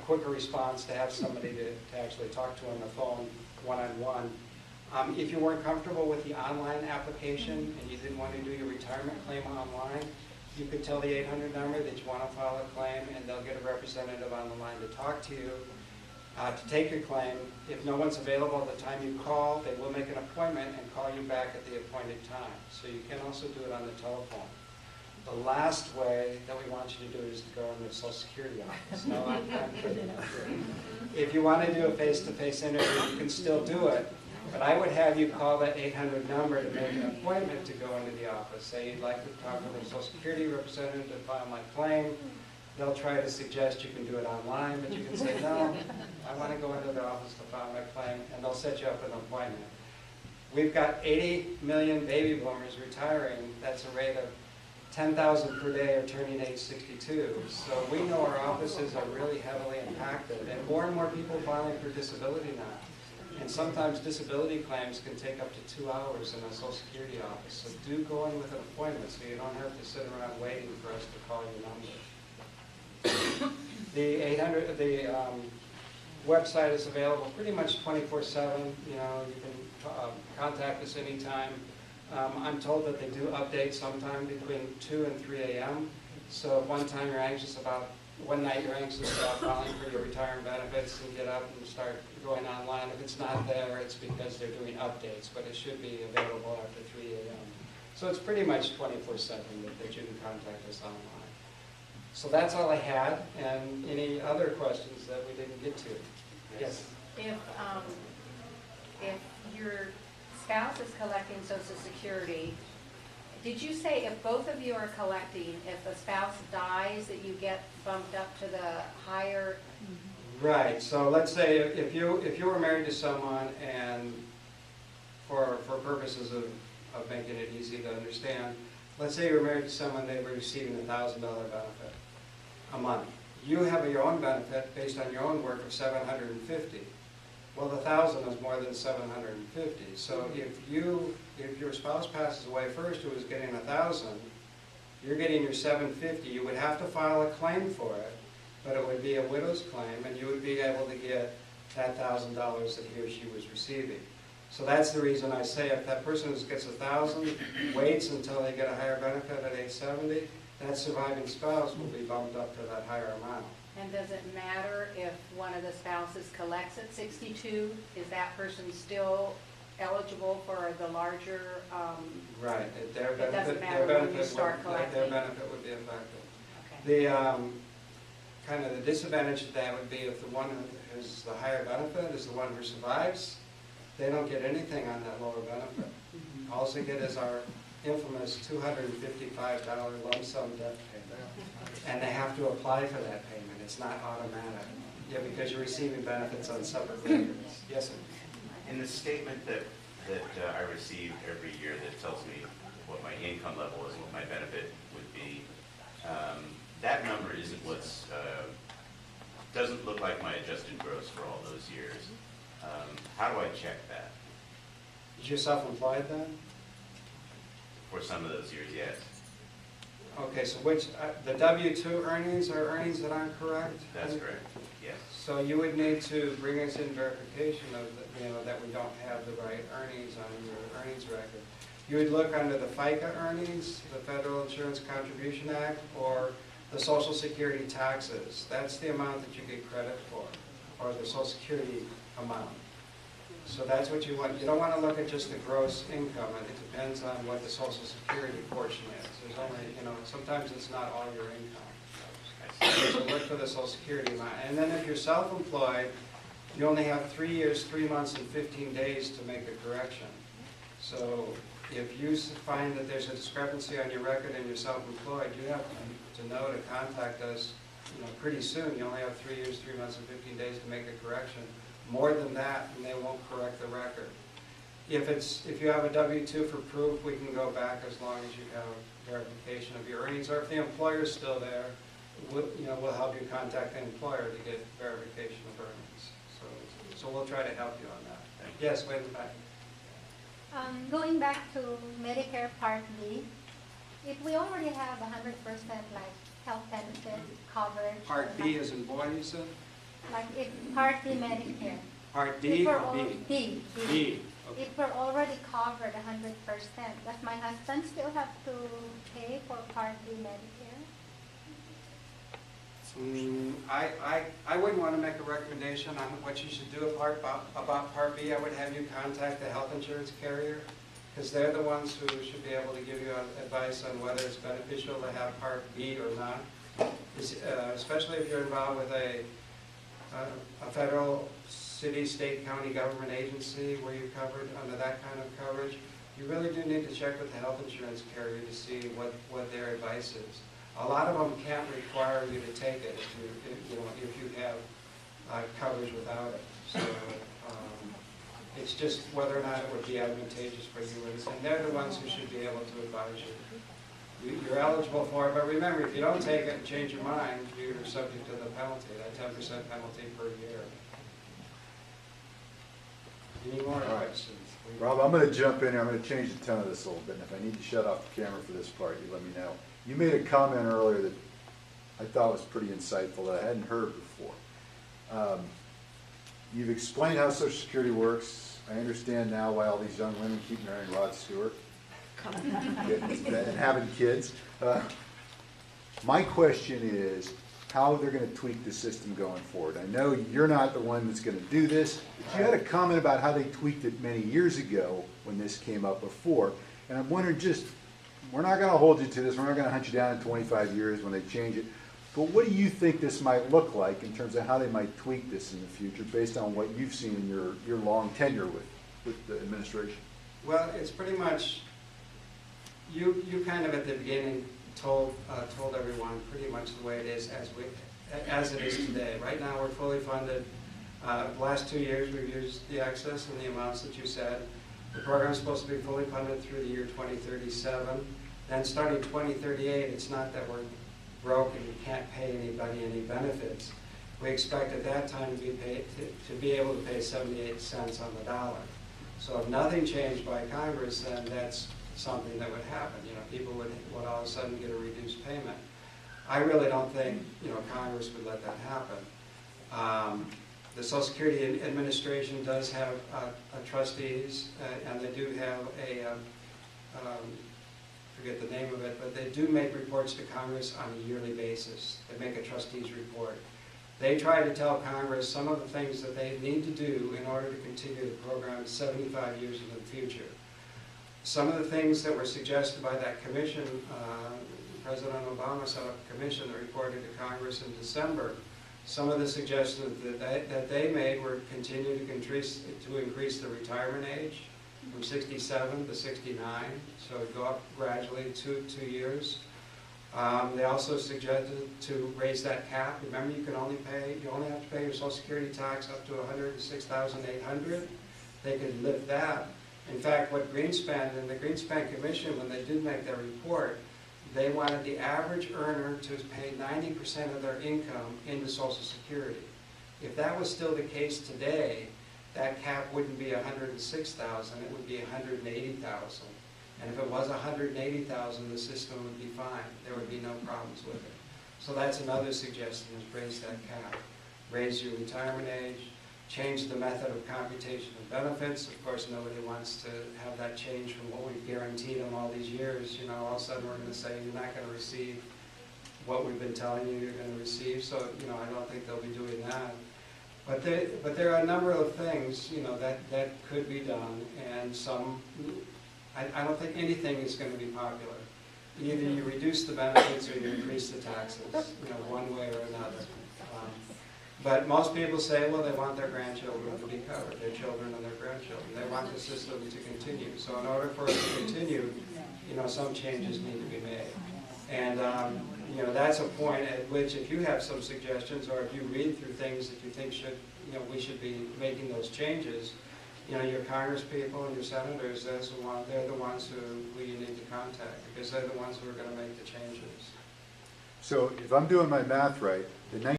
quicker response to have somebody to actually talk to on the phone one-on-one. If you weren't comfortable with the online application and you didn't want to do your retirement claim online, you could tell the 800 number that you want to file a claim, and they'll get a representative on the line to talk to you to take your claim. If no one's available at the time you call, they will make an appointment and call you back at the appointed time. So you can also do it on the telephone. The last way that we want you to do it is to go in the Social Security office. No, I'm kidding. If you want to do a face-to-face interview, you can still do it. But I would have you call that 800 number to make an appointment to go into the office. Say you'd like to talk with a Social Security representative to file my claim. They'll try to suggest you can do it online, but you can say, no, I want to go into the office to file my claim, and they'll set you up an appointment. We've got 80 million baby boomers retiring. That's a rate of 10,000 per day are turning age 62. So we know our offices are really heavily impacted, and more people filing for disability now. And sometimes disability claims can take up to 2 hours in a Social Security office. So do go in with an appointment so you don't have to sit around waiting for us to call your number. The website is available pretty much 24/7. You know, you can contact us anytime. I'm told that they do update sometime between 2 and 3 a.m. So if one night you're anxious about filing for your retirement benefits, and get up and start going online. If it's not there, it's because they're doing updates, but it should be available after 3 a.m. So it's pretty much 24/7 that you can contact us online. So that's all I had, and any other questions that we didn't get to? Yes? If your spouse is collecting Social Security, did you say if both of you are collecting, if the spouse dies, that you get bumped up to the higher? Right. So let's say if you were married to someone, and for purposes of making it easy to understand, let's say you were married to someone, they were receiving a $1,000 benefit a month. You have your own benefit based on your own work of $750. Well, the 1,000 is more than 750. So if your spouse passes away first, who was getting 1,000, you're getting your 750. You would have to file a claim for it, but it would be a widow's claim, and you would be able to get that $1,000 that he or she was receiving. So that's the reason I say if that person who gets 1,000 waits until they get a higher benefit at age 70, that surviving spouse will be bumped up to that higher amount. And does it matter if one of the spouses collects at 62? Is that person still eligible for the larger? Right. It doesn't matter when you start collecting. Their benefit would be affected. Okay. The kind of the disadvantage of that would be if the one who has the higher benefit is the one who survives, they don't get anything on that lower benefit. All they get is our infamous $255 lump sum death payment, and they have to apply for that payment. It's not automatic. Yeah, because you're receiving benefits on separate records. Yes, sir? In the statement that I receive every year that tells me what my income level is and what my benefit would be, that number isn't what's, doesn't look like my adjusted gross for all those years. How do I check that? Is you self-employed then? For some of those years, yes. Okay, so which, the W-2 earnings are earnings that aren't correct? That's correct, yes. So you would need to bring us in verification of, that we don't have the right earnings on your earnings record. You would look under the FICA earnings, the Federal Insurance Contribution Act, or the Social Security taxes. That's the amount that you get credit for, or the Social Security amount. So that's what you want. You don't want to look at just the gross income. It depends on what the Social Security portion is. There's only, sometimes it's not all your income. So look for the Social Security amount. And then if you're self-employed, you only have 3 years, 3 months, and 15 days to make a correction. So if you find that there's a discrepancy on your record and you're self-employed, you have to know to contact us pretty soon. You only have 3 years, 3 months, and 15 days to make a correction. More than that, and they won't correct the record. If you have a W-2 for proof, we can go back as long as you have verification of your earnings. Or if the employer is still there, we'll help you contact the employer to get verification of earnings. So we'll try to help you on that. Yes, way in the back. Going back to Medicare Part B, if we already have 100% like health benefit coverage. Part B is in boy, you said? Like if Part D Medicare. Part If D we're or all- B? D. D. Okay. If we're already covered 100%, does my husband still have to pay for Part D Medicare? I wouldn't want to make a recommendation on what you should do about Part B. I would have you contact the health insurance carrier, because they're the ones who should be able to give you advice on whether it's beneficial to have Part B or not. Especially if you're involved with a federal, city, state, county government agency where you're covered under that kind of coverage, you really do need to check with the health insurance carrier to see what their advice is. A lot of them can't require you to take it if you have coverage without it. So it's just whether or not it would be advantageous for you, and they're the ones who should be able to advise you. You're eligible for it, but remember, if you don't take it and change your mind, you're subject to the penalty, that 10% penalty per year. Any more questions? Rob, I'm going to jump in here. I'm going to change the tone of this a little bit, and if I need to shut off the camera for this part, you let me know. You made a comment earlier that I thought was pretty insightful that I hadn't heard before. You've explained how Social Security works. I understand now why all these young women keep marrying Rod Stewart and having kids. My question is how they're going to tweak the system going forward. I know you're not the one that's going to do this, but you had a comment about how they tweaked it many years ago when this came up before. And I'm wondering we're not going to hold you to this. We're not going to hunt you down in 25 years when they change it. But what do you think this might look like in terms of how they might tweak this in the future based on what you've seen in your long tenure with the administration? Well, it's pretty much, you kind of at the beginning told everyone pretty much the way it is as it is today. Right now we're fully funded. The last 2 years we've used the excess and the amounts that you said. The program is supposed to be fully funded through the year 2037. Then starting 2038, it's not that we're broke and you can't pay anybody any benefits. We expect at that time to be able to pay 78 cents on the dollar. So if nothing changed by Congress, then that's something that would happen. People would all of a sudden get a reduced payment. I really don't think Congress would let that happen. The Social Security Administration does have trustees, and they do have forget the name of it, but they do make reports to Congress on a yearly basis. They make a trustees report. They try to tell Congress some of the things that they need to do in order to continue the program 75 years into the future. Some of the things that were suggested by that commission, President Obama set up a commission that reported to Congress in December. Some of the suggestions that they made were continue to increase the retirement age from 67 to 69, so it go up gradually two years. They also suggested to raise that cap. Remember, you only have to pay your Social Security tax up to $106,800. They could lift that. In fact, what Greenspan and the Greenspan Commission, when they did make their report, they wanted the average earner to pay 90% of their income into Social Security. If that was still the case today, that cap wouldn't be $106,000, it would be $180,000. And if it was $180,000, the system would be fine. There would be no problems with it. So that's another suggestion, is raise that cap. Raise your retirement age, change the method of computation of benefits. Of course, nobody wants to have that change from what we've guaranteed them all these years. All of a sudden we're going to say you're not going to receive what we've been telling you you're going to receive. So, I don't think they'll be doing that. But there are a number of things, that could be done, and some, I don't think anything is going to be popular. Either you reduce the benefits or you increase the taxes, one way or another. But most people say, well, they want their grandchildren to be covered, their children and their grandchildren. They want the system to continue. So in order for it to continue, some changes need to be made. And, that's a point at which if you have some suggestions, or if you read through things that you think we should be making those changes, your Congress people and your senators, they're the ones who you need to contact, because they're the ones who are going to make the changes. So if I'm doing my math right, the